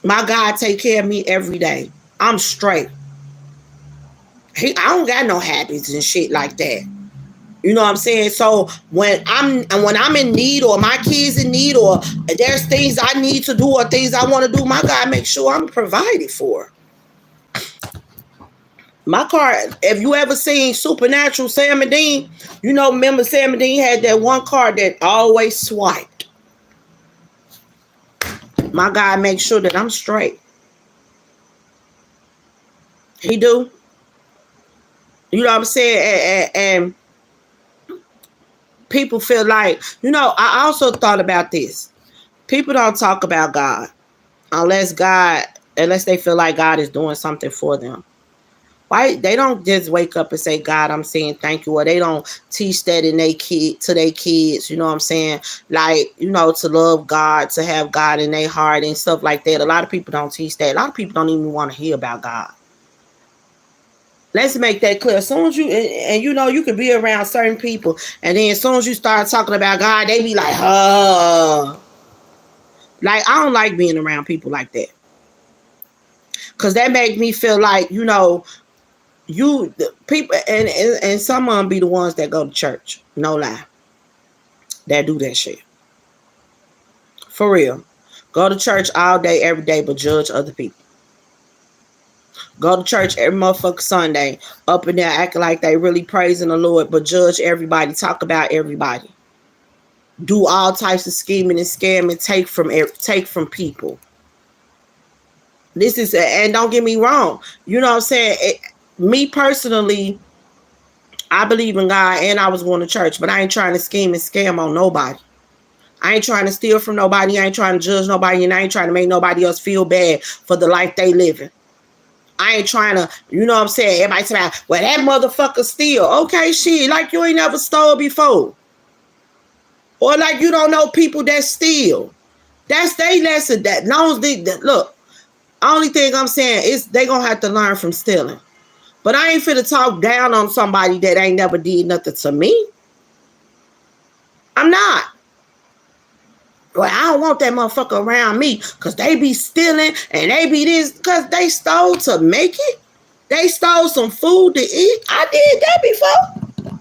S1: My God take care of me every day. I'm straight. I don't got no habits and shit like that. You know what I'm saying? So when I'm in need, or my kids in need, or there's things I need to do or things I want to do, my God makes sure I'm provided for. My car, if you ever seen Supernatural, Sam and Dean, remember Sam and Dean had that one car that always swiped. My God makes sure that I'm straight. He do. You know what I'm saying? And people feel like, I also thought about this. People don't talk about God unless they feel like God is doing something for them. Why they don't just wake up and say, God, I'm saying thank you, or they don't teach that to their kids, you know what I'm saying? Like, to love God, to have God in their heart and stuff like that. A lot of people don't teach that. A lot of people don't even want to hear about God. Let's make that clear. As soon as you can be around certain people, and then as soon as you start talking about God, they be like, Like, I don't like being around people like that. Because that make me feel like, people, and some of them be the ones that go to church. No lie. That do that shit. For real. Go to church all day, every day, but judge other people. Go to church every motherfucking Sunday, up and down, acting like they really praising the Lord, but judge everybody, talk about everybody. Do all types of scheming and scamming, take from people. This is, and don't get me wrong, you know what I'm saying? Me personally, I believe in God and I was going to church, but I ain't trying to scheme and scam on nobody. I ain't trying to steal from nobody. I ain't trying to judge nobody, and I ain't trying to make nobody else feel bad for the life they living. I ain't trying to, you know what I'm saying? Everybody say, well, that motherfucker steal. Okay, shit, like you ain't never stole before. Or like you don't know people that steal. That's their lesson. That knows look, Only thing I'm saying is they gonna have to learn from stealing. But I ain't finna talk down on somebody that ain't never did nothing to me. I'm not. Well, I don't want that motherfucker around me because they be stealing and they be this because they stole to make it. They stole some food to eat. I did that before.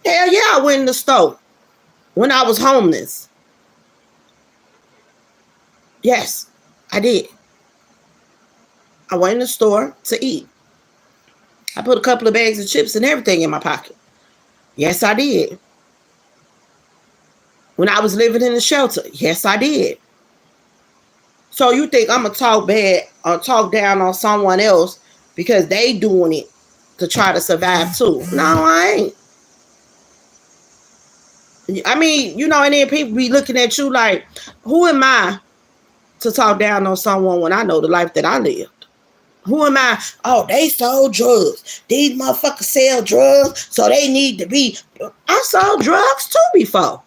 S1: Hell yeah, I went in the store when I was homeless. Yes, I did. I went in the store to eat. I put a couple of bags of chips and everything in my pocket. Yes, I did. When I was living in the shelter, yes, I did. So you think I'm going to talk bad or talk down on someone else because they doing it to try to survive too? No, I ain't. I mean, you know, and then people be looking at you like, who am I to talk down on someone when I know the life that I lived? Who am I? Oh, they sold drugs. These motherfuckers sell drugs, so they need to be. I sold drugs too before.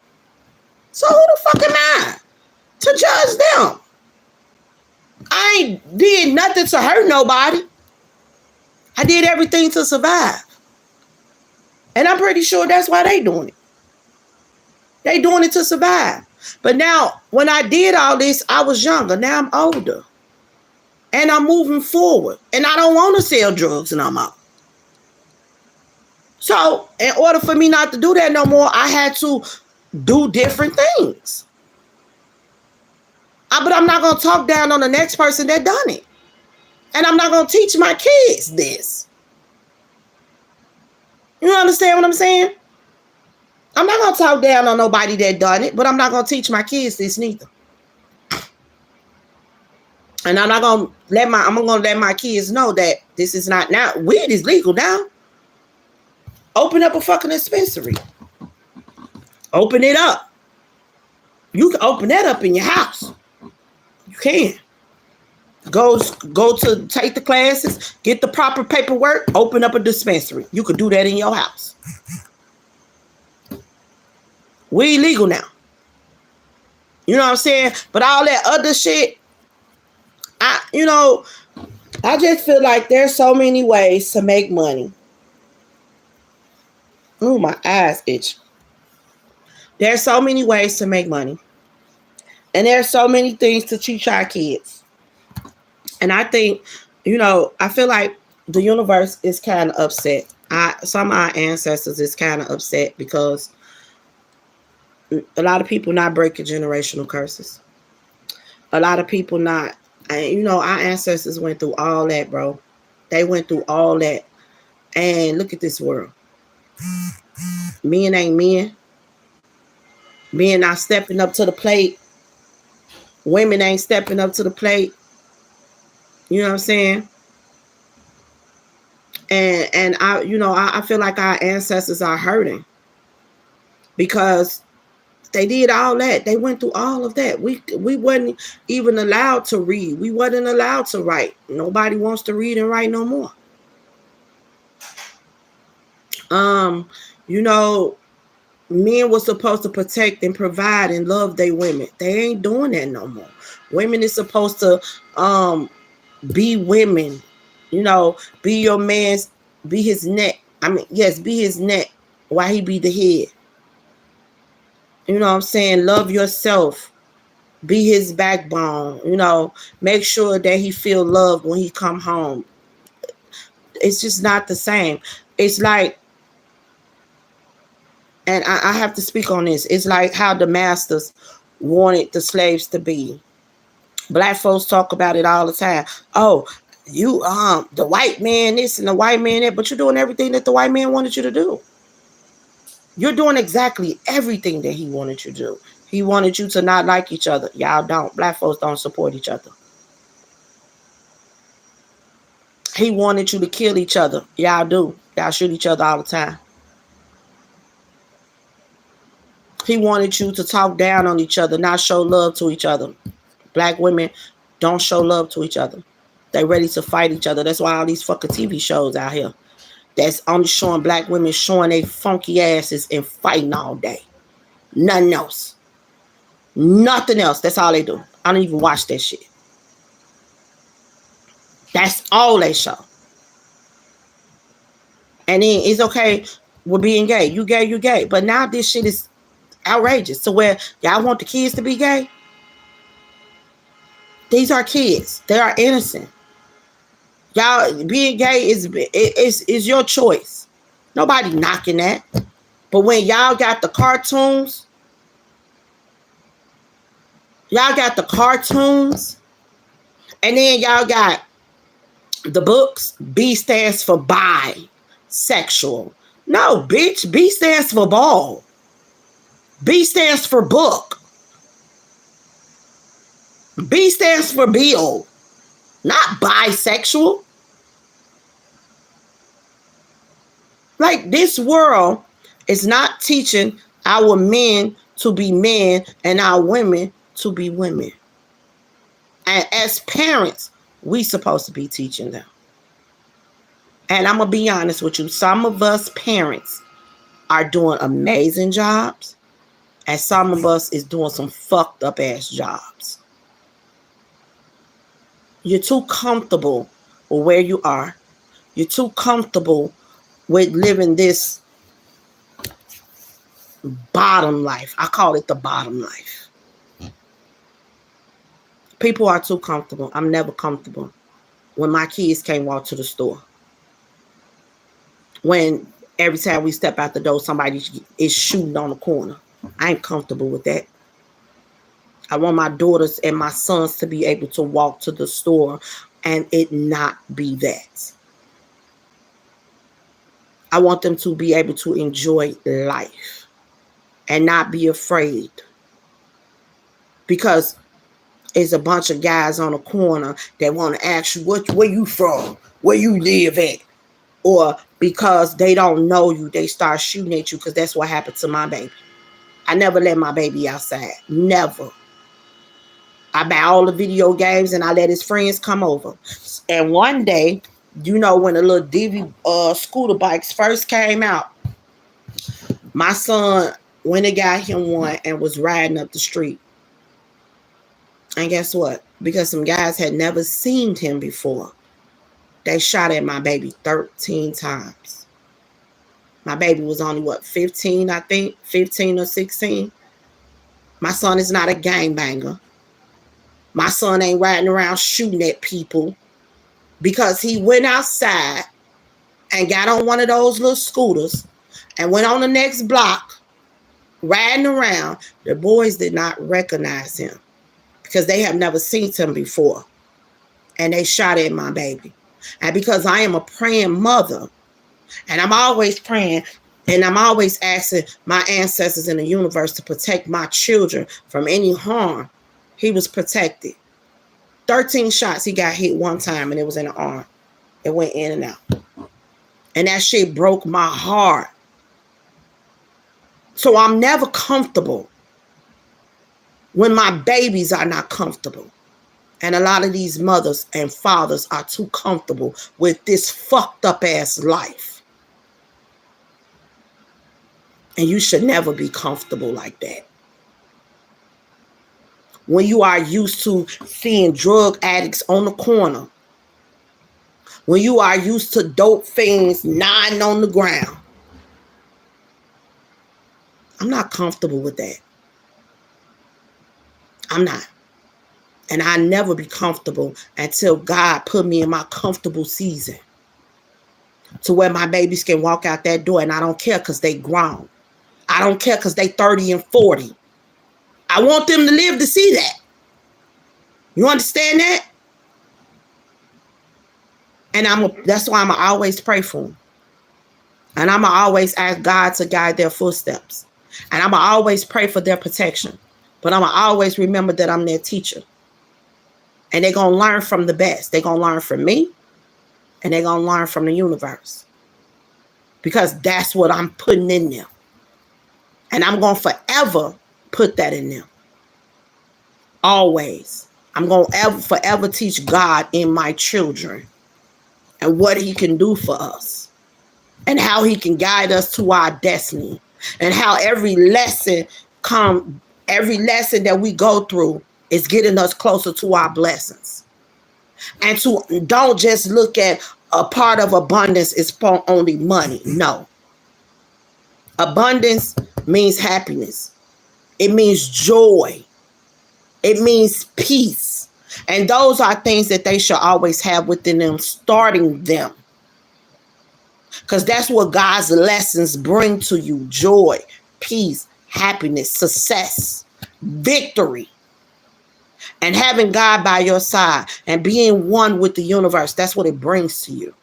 S1: So who the fuck am I to judge them? I ain't did nothing to hurt nobody. I did everything to survive. And I'm pretty sure that's why they doing it. They doing it to survive. But now, when I did all this, I was younger. Now I'm older. And I'm moving forward. And I don't want to sell drugs no more. So, in order for me not to do that no more, I had to do different things. But I'm not going to talk down on the next person that done it. And I'm not going to teach my kids this. You understand what I'm saying? I'm not going to talk down on nobody that done it, but I'm not going to teach my kids this neither. And I'm going to let my kids know that this is not now. Weed is legal now. Open up a fucking dispensary. Open it up. You can open that up in your house. You can. Go to take the classes, get the proper paperwork, open up a dispensary. You could do that in your house. We legal now. You know what I'm saying? But all that other shit, I just feel like there's so many ways to make money. Oh, my eyes itch. There's so many ways to make money. And there's so many things to teach our kids. And I think, I feel like the universe is kind of upset. Some of our ancestors is kind of upset because a lot of people not breaking generational curses. A lot of people not. Our ancestors went through all that, bro. They went through all that. And look at this world. Men ain't men. Men not stepping up to the plate. Women ain't stepping up to the plate. You know what I'm saying? And I feel like our ancestors are hurting because they did all that. They went through all of that. We wasn't even allowed to read. We wasn't allowed to write. Nobody wants to read and write no more. Men were supposed to protect and provide and love their women. They ain't doing that no more. Women is supposed to be women. Be your man's, be his neck. Be his neck while he be the head. You know what I'm saying? Love yourself. Be his backbone. Make sure that he feel loved when he come home. It's just not the same. It's like, and I have to speak on this. It's like how the masters wanted the slaves to be. Black folks talk about it all the time. Oh, you, the white man this and the white man that, but you're doing everything that the white man wanted you to do. You're doing exactly everything that he wanted you to do. He wanted you to not like each other. Y'all don't. Black folks don't support each other. He wanted you to kill each other. Y'all do. Y'all shoot each other all the time. He wanted you to talk down on each other, not show love to each other. Black women don't show love to each other. They ready to fight each other. That's why all these fucking TV shows out here that's only showing black women showing their funky asses and fighting all day. Nothing else. Nothing else. That's all they do. I don't even watch that shit. That's all they show. And then it's okay with being gay. You gay, you gay. But now this shit is outrageous. So where y'all want the kids to be gay? These are kids. They are innocent. Y'all being gay is your choice. Nobody knocking that. But when y'all got the cartoons, and then y'all got the books. B stands for bisexual. No, bitch. B stands for ball. B stands for book. B stands for bill. Not bisexual. Like, this world is not teaching our men to be men and our women to be women. And as parents, we supposed to be teaching them. And I'm going to be honest with you. Some of us parents are doing amazing jobs. And some of us is doing some fucked up ass jobs. You're too comfortable with where you are. You're too comfortable with living this bottom life. I call it the bottom life. People are too comfortable. I'm never comfortable. When my kids can't walk to the store. When every time we step out the door, somebody is shooting on the corner. I ain't comfortable with that. I want my daughters and my sons to be able to walk to the store and it not be that. I want them to be able to enjoy life and not be afraid. Because it's a bunch of guys on the corner that want to ask you, where you from? Where you live at? Or because they don't know you, they start shooting at you, because that's what happened to my baby. I never let my baby outside. Never. I buy all the video games and I let his friends come over. And one day, you know, when the little DV scooter bikes first came out, my son went and got him one and was riding up the street. And guess what? Because some guys had never seen him before, they shot at my baby 13 times. My baby was only, 15, I think? 15 or 16. My son is not a gangbanger. My son ain't riding around shooting at people, because he went outside and got on one of those little scooters and went on the next block riding around. The boys did not recognize him because they have never seen him before. And they shot at my baby. And because I am a praying mother, and I'm always praying, and I'm always asking my ancestors in the universe to protect my children from any harm, he was protected. 13 shots, he got hit one time, and it was in the arm. It went in and out. And that shit broke my heart. So I'm never comfortable when my babies are not comfortable. And a lot of these mothers and fathers are too comfortable with this fucked up ass life. And you should never be comfortable like that. When you are used to seeing drug addicts on the corner, when you are used to dope fiends lying on the ground, I'm not comfortable with that. I'm not. And I'll never be comfortable until God put me in my comfortable season, to where my babies can walk out that door, and I don't care because they grown. I don't care because they 30 and 40. I want them to live to see that. You understand that? And that's why I'm going to always pray for them. And I'm going to always ask God to guide their footsteps. And I'm going to always pray for their protection. But I'm going to always remember that I'm their teacher. And they're going to learn from the best. They're going to learn from me. And they're going to learn from the universe. Because that's what I'm putting in them. And I'm going to forever put that in them. Always. I'm going to forever teach God in my children. And what he can do for us. And how he can guide us to our destiny. And how every lesson that we go through is getting us closer to our blessings. And to don't just look at a part of abundance is only money. No. Abundance means happiness. It means joy. It means peace. And those are things that they should always have within them, starting them. Because that's what God's lessons bring to you. Joy, peace, happiness, success, victory. And having God by your side and being one with the universe, that's what it brings to you.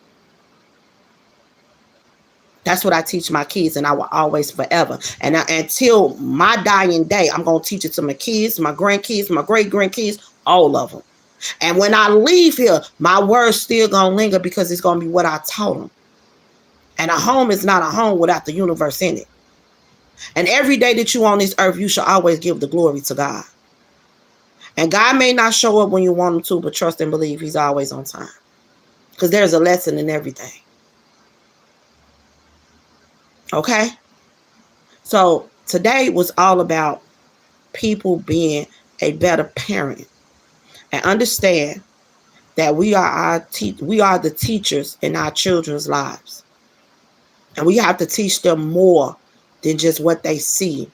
S1: That's what I teach my kids, and I will always forever. And until my dying day, I'm going to teach it to my kids, my grandkids, my great-grandkids, all of them. And when I leave here, my word's still going to linger because it's going to be what I taught them. And a home is not a home without the universe in it. And every day that you're on this earth, you should always give the glory to God. And God may not show up when you want him to, but trust and believe he's always on time. Because there's a lesson in everything. Okay? So today was all about people being a better parent. And understand that we are the teachers in our children's lives. And we have to teach them more than just what they see.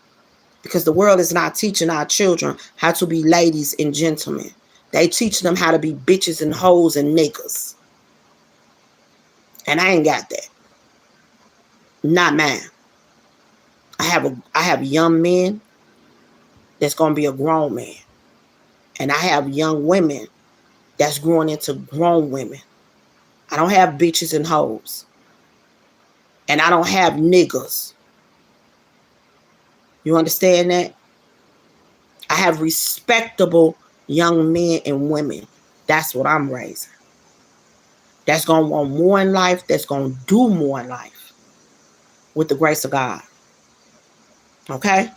S1: Because the world is not teaching our children how to be ladies and gentlemen. They teach them how to be bitches and hoes and niggas. And I ain't got that. Not mine. I have young men that's going to be a grown man. And I have young women that's growing into grown women. I don't have bitches and hoes. And I don't have niggas. You understand that? I have respectable young men and women. That's what I'm raising. That's going to want more in life. That's going to do more in life. With the grace of God. Okay?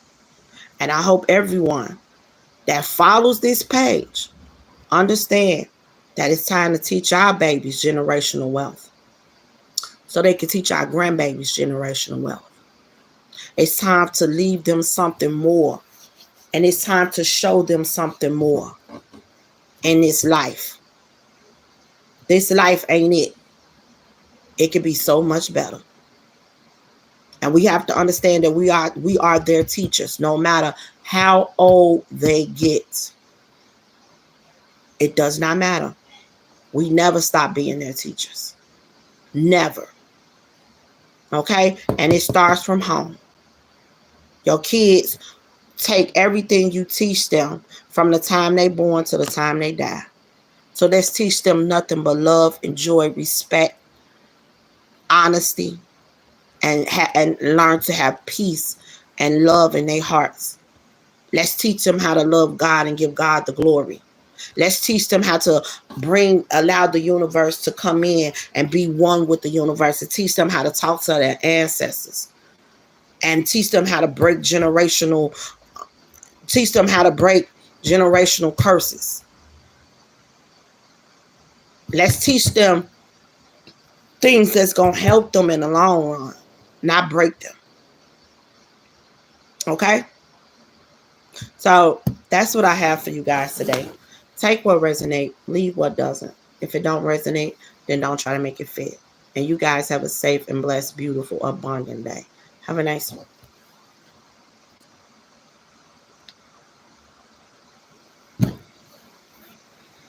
S1: And I hope everyone that follows this page understand that it's time to teach our babies generational wealth. So they can teach our grandbabies generational wealth. It's time to leave them something more. And it's time to show them something more in this life. This life ain't it. It could be so much better. And we have to understand that we are their teachers, no matter how old they get. It does not matter. We never stop being their teachers. Never. Okay? And it starts from home. Your kids take everything you teach them from the time they born to the time they die. So let's teach them nothing but love and joy, respect, honesty, and learn to have peace and love in their hearts. Let's teach them how to love God and give God the glory. Let's teach them how to allow the universe to come in and be one with the universe. And teach them how to talk to their ancestors. And teach them how to break generational curses. Let's teach them things that's going to help them in the long run, not break them. Okay? So that's what I have for you guys today. Take what resonates, leave what doesn't. If it don't resonate, then don't try to make it fit. And you guys have a safe and blessed, beautiful, abundant day. Have a nice one.